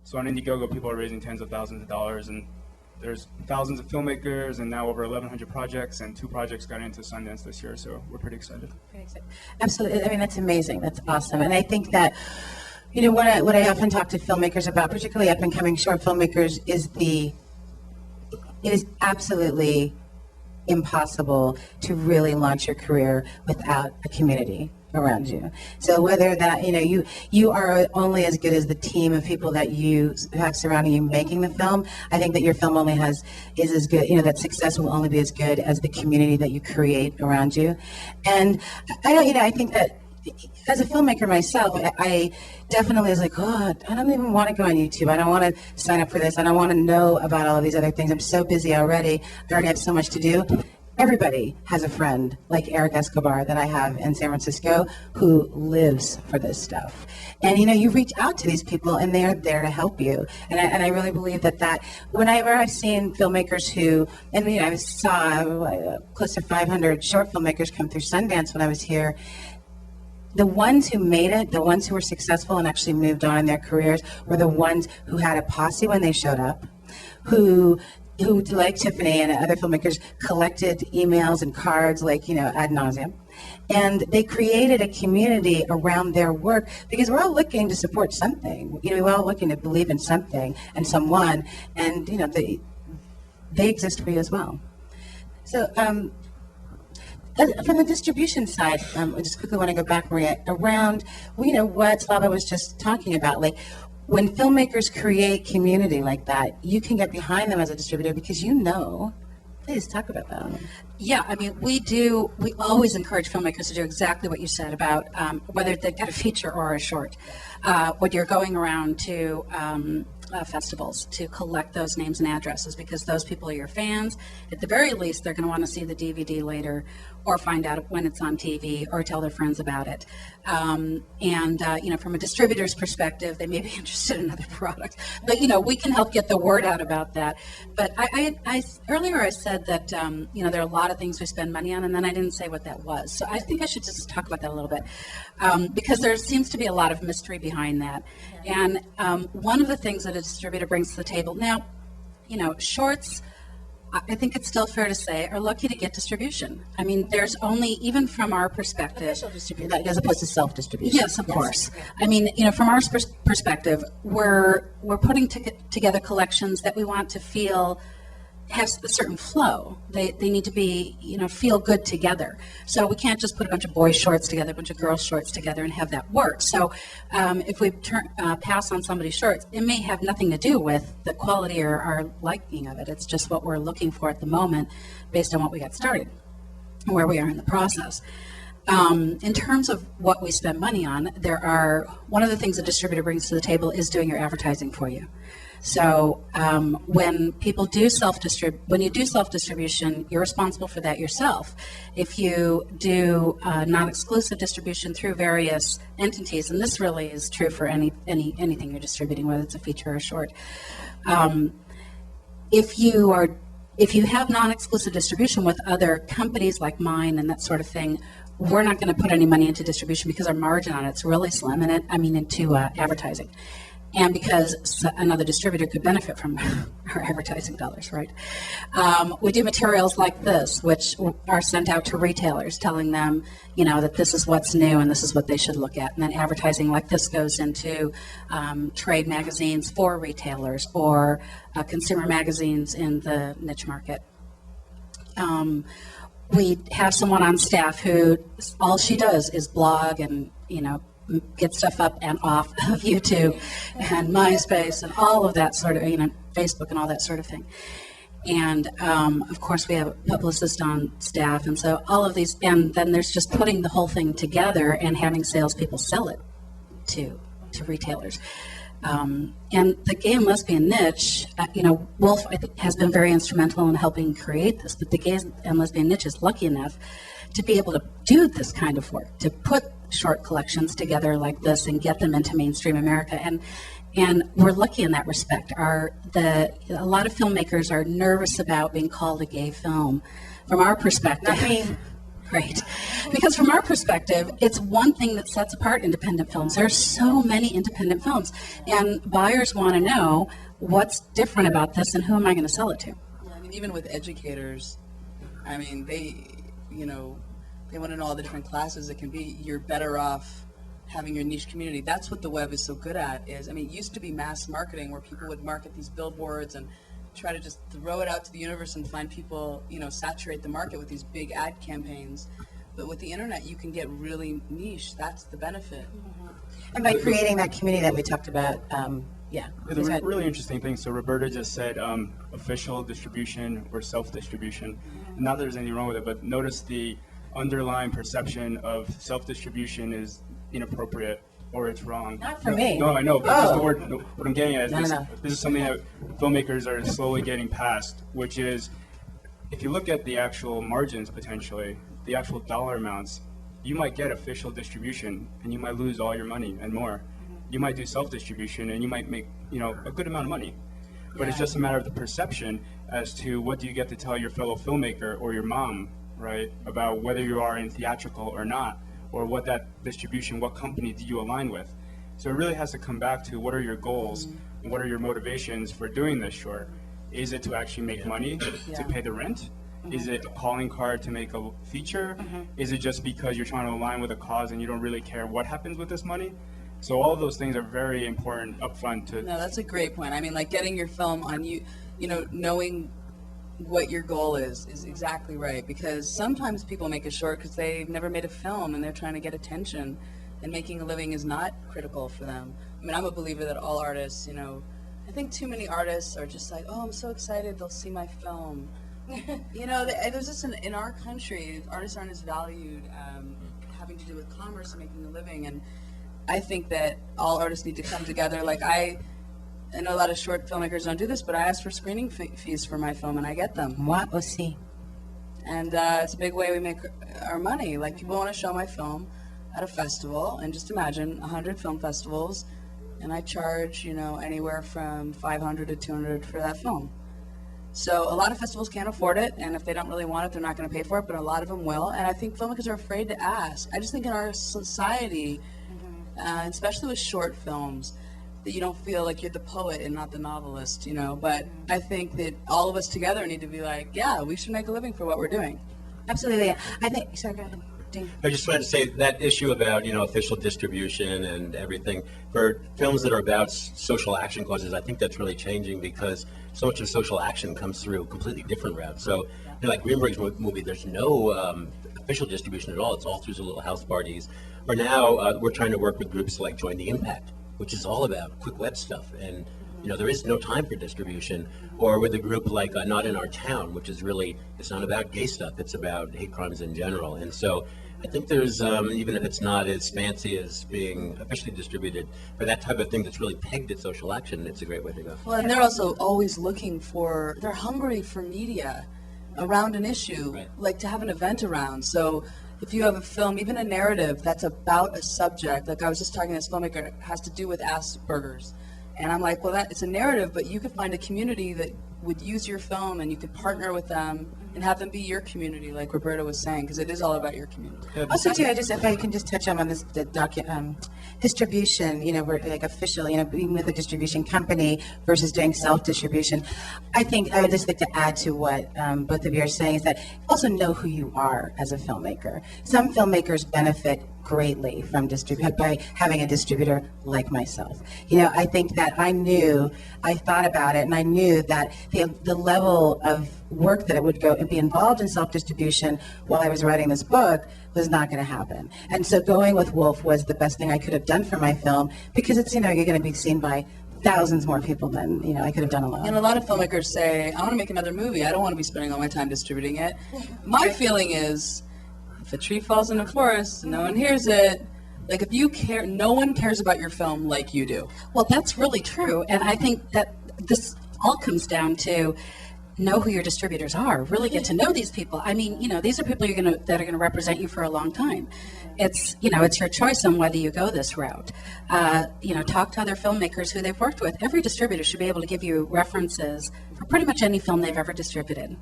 So on Indiegogo, people are raising tens of thousands of dollars, and there's thousands of filmmakers and now over 1,100 projects, and 2 projects got into Sundance this year, so we're pretty excited. Absolutely. I mean, that's amazing. That's awesome. And I think that, you know, what I often talk to filmmakers about, particularly up-and-coming short filmmakers, is it is absolutely impossible to really launch your career without a community around you. So whether that, you know, you are only as good as the team of people that you have surrounding you making the film. I think that your film only is as good, you know, that success will only be as good as the community that you create around you. And I think that as a filmmaker myself, I definitely was like, oh, I don't even want to go on YouTube. I don't want to sign up for this. I don't want to know about all of these other things. I'm so busy already. I already have so much to do. Everybody has a friend like Eric Escobar that I have in San Francisco who lives for this stuff. And, you know, you reach out to these people and they're there to help you. And I really believe that whenever I've seen filmmakers who, and, you know, I saw close to 500 short filmmakers come through Sundance when I was here, the ones who made it, the ones who were successful and actually moved on in their careers were the ones who had a posse when they showed up, who like Tiffany and other filmmakers collected emails and cards, like, you know, ad nauseum. And they created a community around their work because we're all looking to support something. You know, we're all looking to believe in something and someone, and, you know, they exist for you as well. So, from the distribution side, I just quickly want to go back, Maria, around, you know, what Slava was just talking about. Like, when filmmakers create community like that, you can get behind them as a distributor because you know. Please talk about that. Yeah, I mean, we always encourage filmmakers to do exactly what you said about whether they've got a feature or a short. When you're going around to festivals to collect those names and addresses, because those people are your fans. At the very least, they're going to want to see the DVD later, or find out when it's on TV, or tell their friends about it. You know, from a distributor's perspective, they may be interested in other products, but, you know, we can help get the word out about that. But earlier I said that you know, there are a lot of things we spend money on, and then I didn't say what that was. So I think I should just talk about that a little bit, because there seems to be a lot of mystery behind that. And one of the things that a distributor brings to the table now, you know, shorts, I think it's still fair to say, are lucky to get distribution. I mean, there's only, even from our perspective, Official distribution, as opposed to self-distribution. Yes, of course. I mean, you know, from our perspective, we're putting together collections that we want to feel have a certain flow. They need to be, you know, feel good together. So we can't just put a bunch of boys' shorts together, a bunch of girls' shorts together, and have that work. So if we pass on somebody's shorts, it may have nothing to do with the quality or our liking of it. It's just what we're looking for at the moment, based on what we got started, where we are in the process. In terms of what we spend money on, one of the things a distributor brings to the table is doing your advertising for you. So when you do self-distribution, you're responsible for that yourself. If you do non-exclusive distribution through various entities, and this really is true for anything you're distributing, whether it's a feature or a short, if you have non-exclusive distribution with other companies like mine and that sort of thing, we're not going to put any money into distribution because our margin on it's really slim, and into advertising. And because another distributor could benefit from our advertising dollars, right? We do materials like this, which are sent out to retailers, telling them, you know, that this is what's new and this is what they should look at. And then advertising like this goes into trade magazines for retailers, or consumer magazines in the niche market. We have someone on staff who all she does is blog and, you know, get stuff up and off of YouTube and MySpace and all of that sort of, you know, Facebook and all that sort of thing. And of course we have a publicist on staff, and so all of these, and then there's just putting the whole thing together and having salespeople sell it to retailers. And the gay and lesbian niche, you know, Wolf, I think, has been very instrumental in helping create this, but the gay and lesbian niche is lucky enough to be able to do this kind of work, to put short collections together like this and get them into mainstream America. And we're lucky in that respect. A lot of filmmakers are nervous about being called a gay film. From our perspective, right? Because from our perspective, it's one thing that sets apart independent films. There are so many independent films, and buyers want to know what's different about this and who am I going to sell it to. I mean, even with educators, I mean, they want to know all the different classes it can be. You're better off having your niche community. That's what the web is so good at. Is, I mean, it used to be mass marketing where people would market these billboards and try to just throw it out to the universe and find people, saturate the market with these big ad campaigns. But with the internet, you can get really niche. That's the benefit. And by creating that community that we talked about, The really interesting thing, so Roberta just said official distribution or self-distribution. Not that there's anything wrong with it, but notice the underlying perception of self-distribution is inappropriate or it's wrong. Not for me. No, I know, but that's the word. No, what I'm getting at is No. this is something that filmmakers are slowly getting past, which is if you look at the actual margins potentially, the actual dollar amounts, you might get official distribution and you might lose all your money and more. You might do self-distribution and you might make, a good amount of money. But it's just a matter of the perception as to what do you get to tell your fellow filmmaker or your mom, right, about whether you are in theatrical or not, or what that distribution, what company do you align with. So it really has to come back to what are your goals, and what are your motivations for doing this short. Is it to actually make money, to pay the rent? Is it a calling card to make a feature? Is it just because you're trying to align with a cause and you don't really care what happens with this money? So all of those things are very important upfront to. No, that's a great point. I mean, like getting your film on knowing what your goal is exactly right. Because sometimes people make a short because they've never made a film and they're trying to get attention, and making a living is not critical for them. I mean, I'm a believer that all artists, I think too many artists are just like, oh, I'm so excited they'll see my film. There's just in our country, artists aren't as valued, having to do with commerce and making a living. And I think that all artists need to come together. Like I know a lot of short filmmakers don't do this, but I ask for screening fees for my film, and I get them. What? We'll see. And it's a big way we make our money. Like people want to show my film at a festival, and just imagine 100 film festivals, and I charge, anywhere from $500 to $200 for that film. So a lot of festivals can't afford it, and if they don't really want it, they're not going to pay for it, but a lot of them will. And I think filmmakers are afraid to ask. I just think in our society, especially with short films, that you don't feel like you're the poet and not the novelist, But I think that all of us together need to be like, yeah, we should make a living for what we're doing. Absolutely. I think, sorry, go ahead. I just wanted to say that issue about, official distribution and everything, for films that are about social action causes, I think that's really changing because so much of social action comes through completely different routes. So, like Greenberg's movie, there's no official distribution at all. It's all through the little house parties. Or now we're trying to work with groups like Join the Impact, which is all about quick web stuff. And, there is no time for distribution. Or with a group like Not in Our Town, which is really, it's not about gay stuff. It's about hate crimes in general. And so I think there's, even if it's not as fancy as being officially distributed, for that type of thing that's really pegged at social action, it's a great way to go. Well, and they're also always they're hungry for media around an issue, Right. like to have an event around. So if you have a film, even a narrative that's about a subject, like I was just talking to this filmmaker, it has to do with Asperger's. And I'm like, well, it's a narrative, but you could find a community that would use your film and you could partner with them and have them be your community, like Roberta was saying, because it is all about your community. Also, too, if I can just touch on this distribution, we're like official, being with a distribution company versus doing self-distribution. I think I would just like to add to what both of you are saying is that also know who you are as a filmmaker. Some filmmakers benefit greatly from by having a distributor like myself. I think that I thought about it, and I knew that the level of work that it would go and be involved in self-distribution while I was writing this book was not going to happen. And so going with Wolf was the best thing I could have done for my film because it's, you're going to be seen by thousands more people than, I could have done alone. And a lot of filmmakers say, I want to make another movie. I don't want to be spending all my time distributing it. My feeling is, if a tree falls in the forest and no one hears it, like if you care, no one cares about your film like you do. Well, that's really true. And I think that this all comes down to know who your distributors are, really get to know these people. I mean, these are people that are going to represent you for a long time. It's, it's your choice on whether you go this route. Talk to other filmmakers who they've worked with. Every distributor should be able to give you references for pretty much any film they've ever distributed.